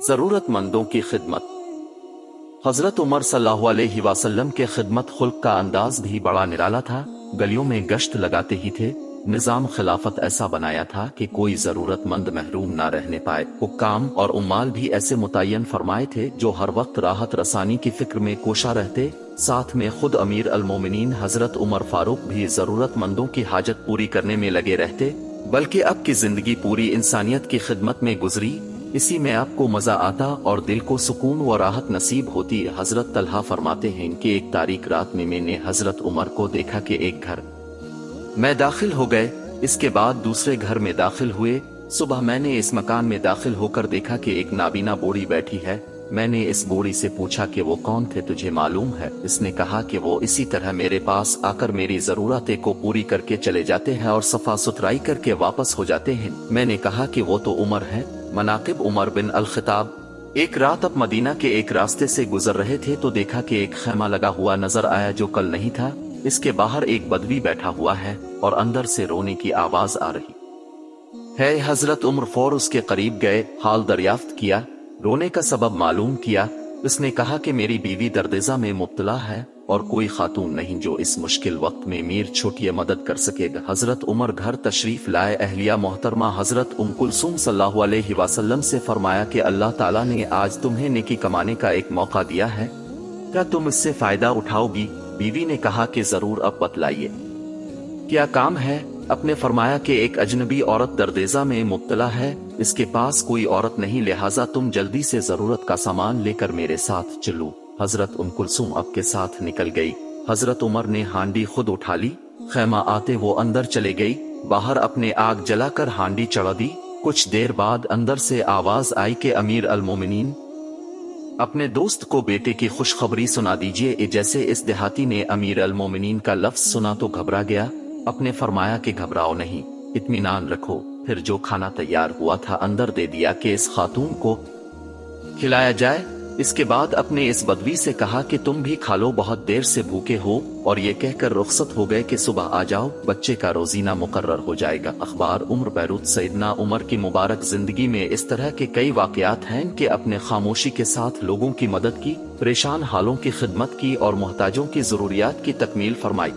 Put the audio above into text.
ज़रूरतमंदों की खिदमत। हज़रत उमर सल्लल्लाहु अलैहि वसल्लम के खिदमत खुल्क का अंदाज भी बड़ा निराला था। गलियों में गश्त लगाते ही थे। निज़ाम खिलाफत ऐसा बनाया था कि कोई ज़रूरतमंद महरूम ना रहने पाए। हुक्काम और उम्माल भी ऐसे मुतय्यन फरमाए थे जो हर वक्त राहत रसानी की फिक्र में कोशा रहते। साथ में खुद अमीर अल मोमिनीन हज़रत उमर फारूक भी ज़रूरतमंदों की हाजत पूरी करने में लगे रहते। बल्कि अब की जिंदगी पूरी इंसानियत की खिदमत में गुजरी। इसी में आपको मजा आता और दिल को सुकून व राहत नसीब होती। हजरत तलहा फरमाते हैं कि एक तारीख रात में मैंने हजरत उमर को देखा कि एक घर में दाखिल हो गए, इसके बाद दूसरे घर में दाखिल हुए। सुबह मैंने इस मकान में दाखिल होकर देखा कि एक नाबीना बूढ़ी बैठी है। मैंने इस बूढ़ी से पूछा कि वो कौन थे, तुझे मालूम है? इसने कहा कि वो इसी तरह मेरे पास आकर मेरी जरूरतें को पूरी करके चले जाते हैं और सफा सुथराई करके वापस हो जाते हैं। मैंने कहा कि वो तो उमर है। मनाकिब उमर बिन अल खिताब। एक रात अब मदीना के एक रास्ते से गुजर रहे थे तो देखा कि एक खैमा लगा हुआ नजर आया जो कल नहीं था। इसके बाहर एक बदवी बैठा हुआ है और अंदर से रोने की आवाज आ रही है। हजरत उमर फौर उसके करीब गए, हाल दरियाफ्त किया, रोने का सबब मालूम किया। उसने कहा कि मेरी बीवी दर्देजा में मुब्तला है और कोई खातून नहीं जो इस मुश्किल वक्त में मेरी छोटी मदद कर सकेगा। हजरत उमर घर तशरीफ लाए। अहलिया मोहतरमा हजरत उम कुलसूम सल्लल्लाहु अलैहि वसल्लम से फरमाया कि अल्लाह ताला ने आज तुम्हें नेकी कमाने का एक मौका दिया है, क्या तुम इससे फायदा उठाओगी? बीवी ने कहा कि जरूर, अब बतलाइए क्या काम है? अपने फरमाया कि एक अजनबी औरत दर्देजा में मुब्तला है, इसके पास कोई औरत नहीं, लिहाजा तुम जल्दी से जरूरत का सामान लेकर मेरे साथ चलो। हजरत उम कुलसूम अब के साथ निकल गई। हजरत उमर ने हांडी खुद उठा ली। खैमा आते वो अंदर चले गई। बाहर अपने आग जलाकर हांडी चढ़ा दी। कुछ देर बाद अंदर से आवाज आई कि अमीर अल मोमिनीन, अपने दोस्त को बेटे की खुशखबरी सुना दीजिए। जैसे इस देहाती ने अमीर अल मोमिनीन का लफ्ज सुना तो घबरा गया। अपने फरमाया कि घबराओ नहीं, इत्मीनान रखो। फिर जो खाना तैयार हुआ था अंदर दे दिया कि इस खातून को खिलाया जाए। इसके बाद अपने इस बदवी से कहा कि तुम भी खा लो, बहुत देर से भूखे हो, और ये कहकर रुखसत हो गए कि सुबह आ जाओ, बच्चे का रोजीना मुकर्रर हो जाएगा। अखबार उमर बैरूत। सैयदना उमर की मुबारक जिंदगी में इस तरह के कई वाकयात हैं कि अपने खामोशी के साथ लोगों की मदद की, परेशान हालों की खिदमत की और मोहताजों की जरूरियात की तकमील फरमाई।